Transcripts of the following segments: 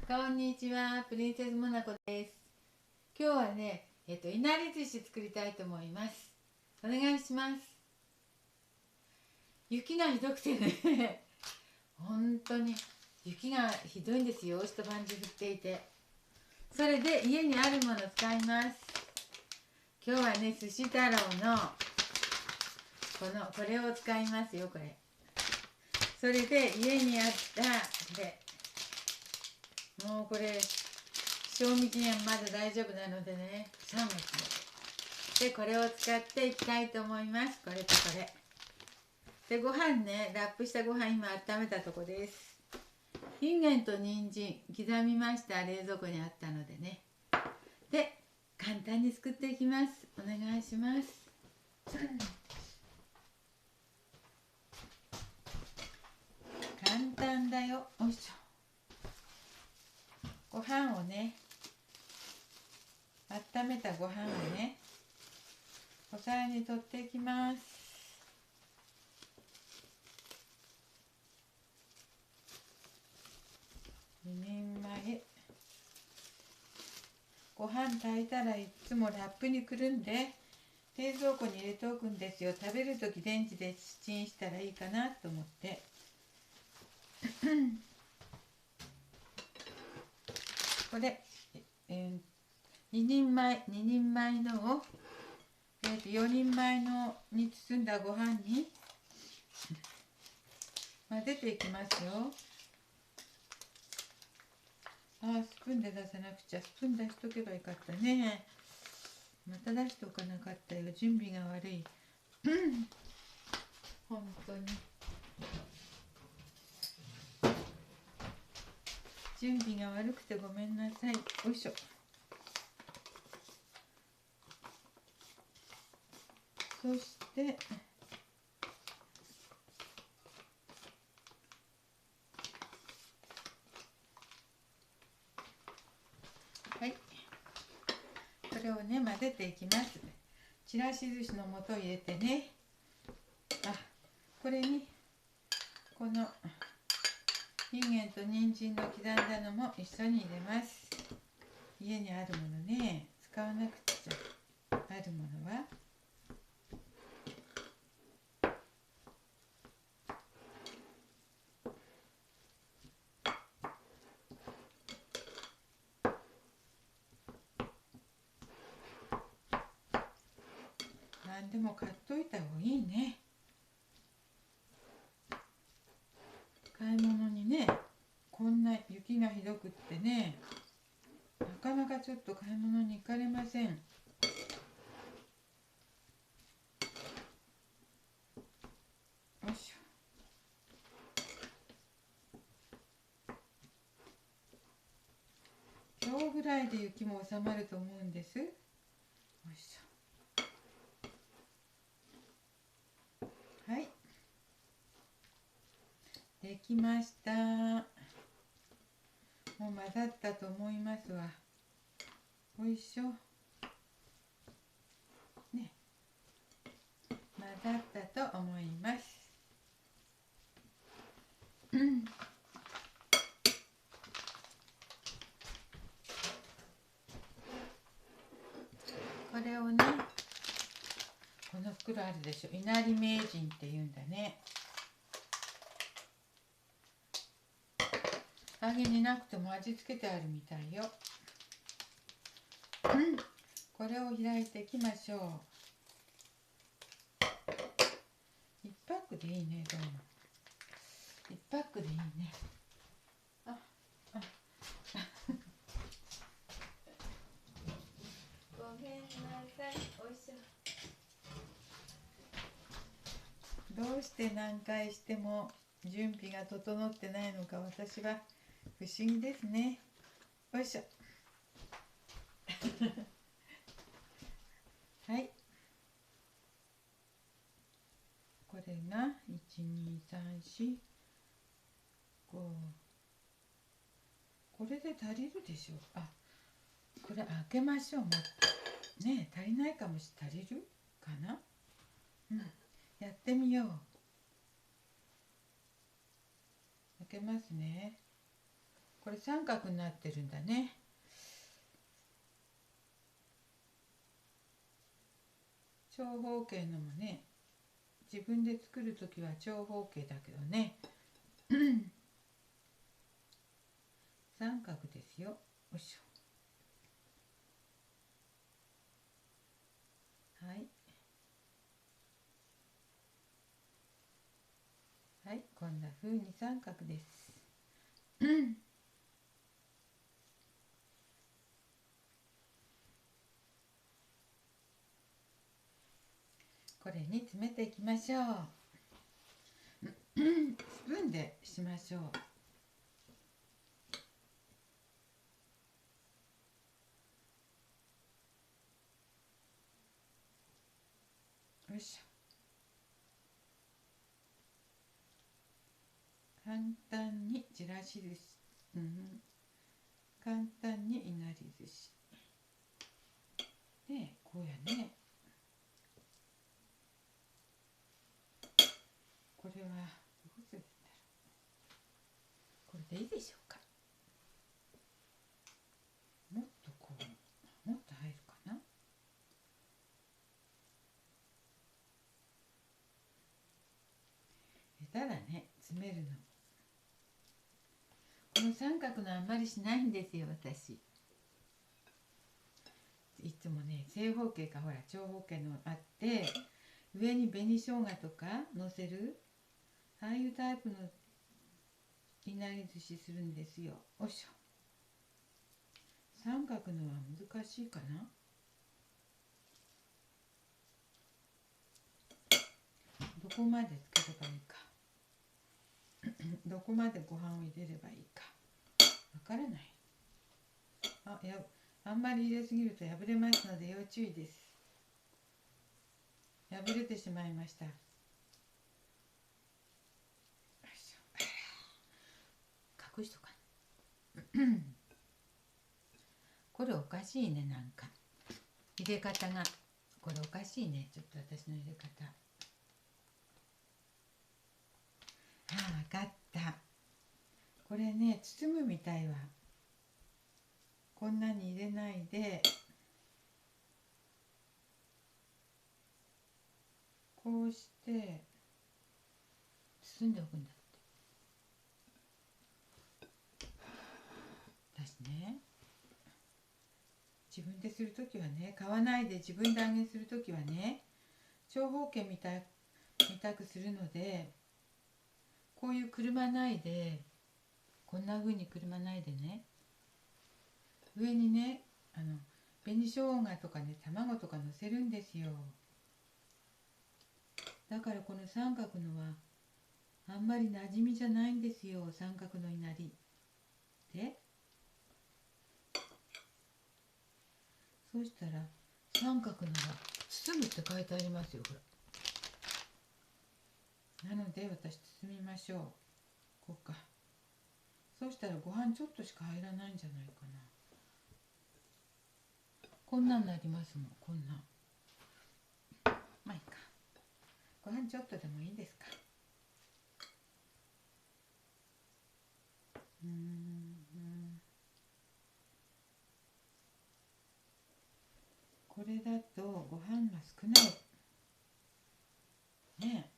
こんにちは、プリンセスモナコです。今日はね、いなり寿司作りたいと思います。お願いします。雪がひどくてね本当に雪がひどいんですよ。一晩中降っていて。それで家にあるものを使います。今日はね、寿司太郎のこれを使いますよ、これ。それで家にあったもうこれ賞味期限まだ大丈夫なのでね、3月でこれを使っていきたいと思います。これとこれで、ご飯ね、ラップしたご飯今温めたとこです。インゲンと人参刻みました。冷蔵庫にあったのでね。で、簡単に作っていきます。お願いします。簡単だよ。おいしょ。ご飯をね、温めたご飯をね、お皿に取っていきます。2人前。ご飯炊いたらいつもラップにくるんで冷蔵庫に入れておくんですよ。食べるときレンジでチンしたらいいかなと思ってこれ、2人前のを、4人前のに包んだご飯に混ぜていきますよ。スプーンで出さなくちゃ。スプーン出しとけばよかったね。また出しておかなかったよ。準備が悪い本当に準備が悪くてごめんなさい。おいしょ。そしてはい、これをね混ぜていきます。ちらし寿司の素を入れてね。これにこのインゲンと人参の刻んだのも一緒に入れます。家にあるものね、使わなくちゃ。あるものは何でも買っといた方がいいね。買い物にね、こんな雪がひどくってね、なかなかちょっと買い物に行かれません。よいしょ。今日ぐらいで雪も収まると思うんです。よいしょ。はい、できました。もう混ざったと思いますわ。おいしょね、混ざったと思います。これをね、この袋あるでしょ。いなり名人っていうんだね。揚げになくても味付けてあるみたいよ。これを開いていきましょう。1パックでいいね。どうも1パックでいいね。ごめんなさい。おいしょ。どうして何回しても準備が整ってないのか、私は不思議ですね。おいしょはい、これが12345、これで足りるでしょう。これ開けましょう。ね、足りないかもしれない。足りるかな。やってみよう。開けますね。これ三角になってるんだね。長方形のもね、自分で作る時は長方形だけどね三角ですよ。よいしょ。はい、はい、こんな風に三角ですこれに詰めていきましょうスプーンでしましょう。よいしょ。簡単にちらし寿司、簡単にいなり寿司で、こうやね。これはどうするんだろう。これでいいでしょうか。もっとこう、もっと入るかな。下手だね、詰めるの。この三角のあんまりしないんですよ、私。いつもね、正方形かほら長方形のあって、上に紅生姜とかのせる、ああいうタイプのいなり寿司するんですよ。よいしょ。三角のは難しいかな。どこまでつければいいかどこまでご飯を入れればいいかわからない。あんまり入れすぎると破れますので要注意です。破れてしまいました。隠しとかこれおかしいね。なんか入れ方がこれおかしいね。ちょっと私の入れ方。分かった。これね、包むみたいわ。こんなに入れないでこうして包んでおくんだって。私ね、自分でする時はね、買わないで自分で揚げする時はね、長方形見たくするので、こういうくるまないで、こんな風にくるまないでね、上にね、紅生姜とかね、卵とかのせるんですよ。だからこの三角のはあんまり馴染みじゃないんですよ。三角のいなりで、そうしたら三角のは包むって書いてありますよ。ほら。なので私包みましょう。こうか。そうしたらご飯ちょっとしか入らないんじゃないかな。こんなんなりますもん。こんな。まあいいか。ご飯ちょっとでもいいですか。これだとご飯が少ないね。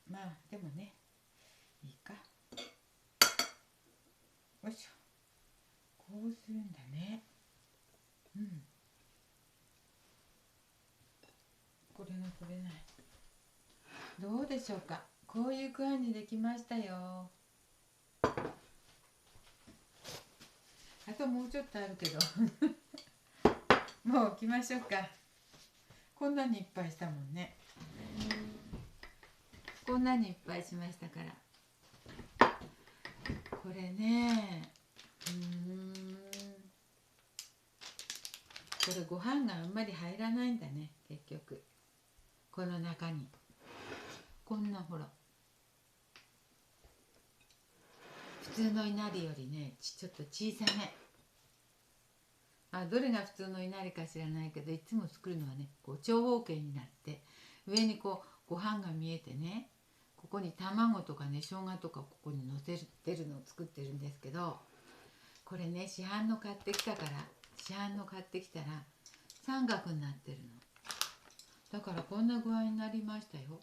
まあでもね、いいか。よいしょ。こうするんだね。これが取れない。どうでしょうか。こういう具合にできましたよ。あともうちょっとあるけどもう置きましょうか。こんなにいっぱいしたもんね。こんなにいっぱいしましたから。これね、これご飯があんまり入らないんだね。結局この中にこんなほら、普通のいなりよりね、ちょっと小さめ。どれが普通のいなりか知らないけど、いつも作るのはね、こう長方形になって上にこうご飯が見えてね、ここに卵とかね、生姜とかここにのせてるのを作ってるんですけど、これね、市販の買ってきたから、市販の買ってきたら三角になってるの。だからこんな具合になりましたよ。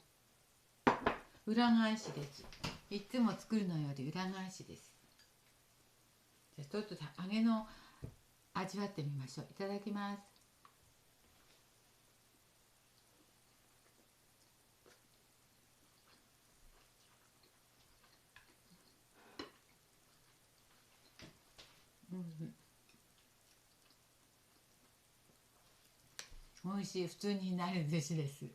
裏返しです。いつも作るのより裏返しです。じゃあちょっと揚げの味わってみましょう。いただきます。美味しい。普通にいなり寿司です。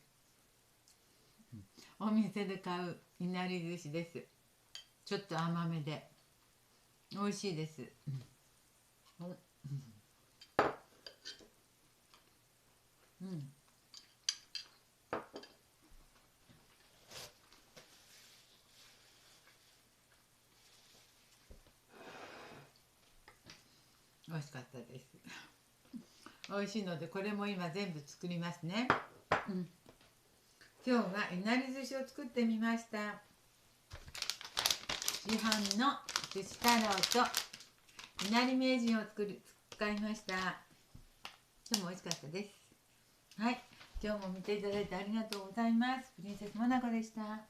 お店で買ういなり寿司です。ちょっと甘めで美味しいです。美味しかったです。美味しいのでこれも今全部作りますね。今日はいなり寿司を作ってみました。市販の寿司太郎といなり名人を使いました。でも美味しかったです。はい、今日も見ていただいてありがとうございます。プリンセスモナコでした。